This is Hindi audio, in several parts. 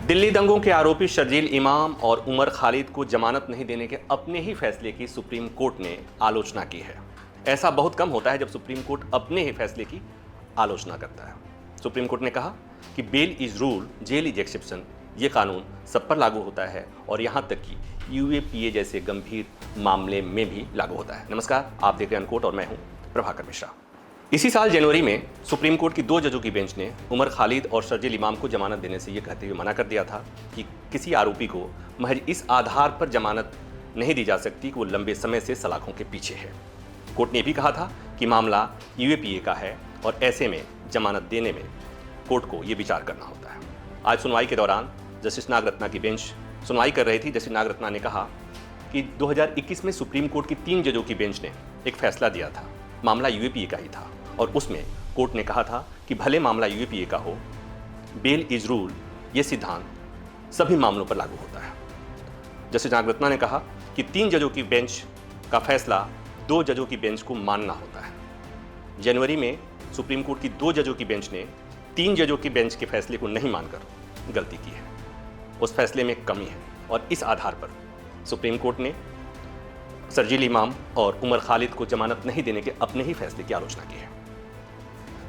दिल्ली दंगों के आरोपी शर्जील इमाम और उमर खालिद को जमानत नहीं देने के अपने ही फैसले की सुप्रीम कोर्ट ने आलोचना की है। ऐसा बहुत कम होता है जब सुप्रीम कोर्ट अपने ही फैसले की आलोचना करता है। सुप्रीम कोर्ट ने कहा कि bail is rule, jail is exception, ये कानून सब पर लागू होता है और यहाँ तक कि यूएपीए जैसे गंभीर मामले में भी लागू होता है। नमस्कार, आप देख रहे हैं अनकोट और मैं हूँ प्रभाकर मिश्रा। इसी साल जनवरी में सुप्रीम कोर्ट की 2 जजों की बेंच ने उमर खालिद और शर्जील इमाम को जमानत देने से ये कहते हुए मना कर दिया था कि किसी आरोपी को महज इस आधार पर जमानत नहीं दी जा सकती कि वो लंबे समय से सलाखों के पीछे है। कोर्ट ने भी कहा था कि मामला यूएपीए का है और ऐसे में जमानत देने में कोर्ट को ये विचार करना होता है। आज सुनवाई के दौरान जस्टिस नागरत्ना की बेंच सुनवाई कर रही थी। जस्टिस नागरत्ना ने कहा कि 2021 में सुप्रीम कोर्ट की 3 जजों की बेंच ने एक फैसला दिया था, मामला यूएपीए का ही था और उसमें कोर्ट ने कहा था कि भले मामला यूएपीए का हो, बेल इज रूल ये सिद्धांत सभी मामलों पर लागू होता है। जस्टिस नागरत्ना ने कहा कि 3 जजों की बेंच का फैसला 2 जजों की बेंच को मानना होता है। जनवरी में सुप्रीम कोर्ट की 2 जजों की बेंच ने 3 जजों की बेंच के फैसले को नहीं मानकर गलती की है। उस फैसले में कमी है और इस आधार पर सुप्रीम कोर्ट ने शर्जील इमाम और उमर खालिद को जमानत नहीं देने के अपने ही फैसले की आलोचना की है।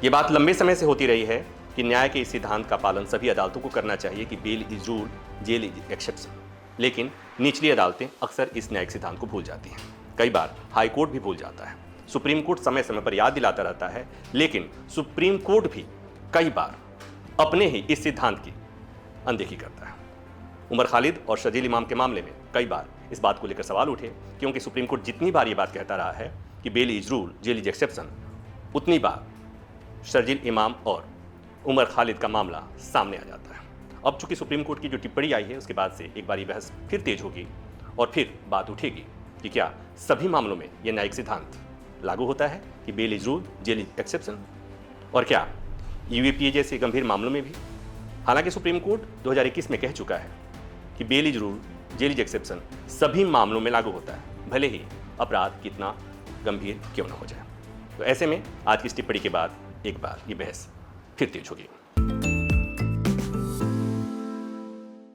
ये बात लंबे समय से होती रही है कि न्याय के इस सिद्धांत का पालन सभी अदालतों को करना चाहिए कि bail is rule, jail is exception. लेकिन निचली अदालतें अक्सर इस न्यायिक सिद्धांत को भूल जाती हैं। कई बार हाई कोर्ट भी भूल जाता है। सुप्रीम कोर्ट समय समय पर याद दिलाता रहता है, लेकिन सुप्रीम कोर्ट भी कई बार अपने ही इस सिद्धांत की अनदेखी करता है। उमर खालिद और शर्जील इमाम के मामले में कई बार इस बात को लेकर सवाल उठे, क्योंकि सुप्रीम कोर्ट जितनी बार ये बात कहता रहा है कि bail is rule, jail is exception, उतनी बार शर्जील इमाम और उमर खालिद का मामला सामने आ जाता है। अब चूंकि सुप्रीम कोर्ट की जो टिप्पणी आई है उसके बाद से एक बार ये बहस फिर तेज होगी और फिर बात उठेगी कि क्या सभी मामलों में यह न्यायिक सिद्धांत लागू होता है कि bail is rule, jail is exception, और क्या यूएपीए जैसे गंभीर मामलों में भी। हालांकि सुप्रीम कोर्ट 2021 में कह चुका है कि bail is rule, jail is exception सभी मामलों में लागू होता है, भले ही अपराध कितना गंभीर क्यों न हो जाए। तो ऐसे में आज की इस टिप्पणी के बाद एक बार ये बहस फिर तेज होगी।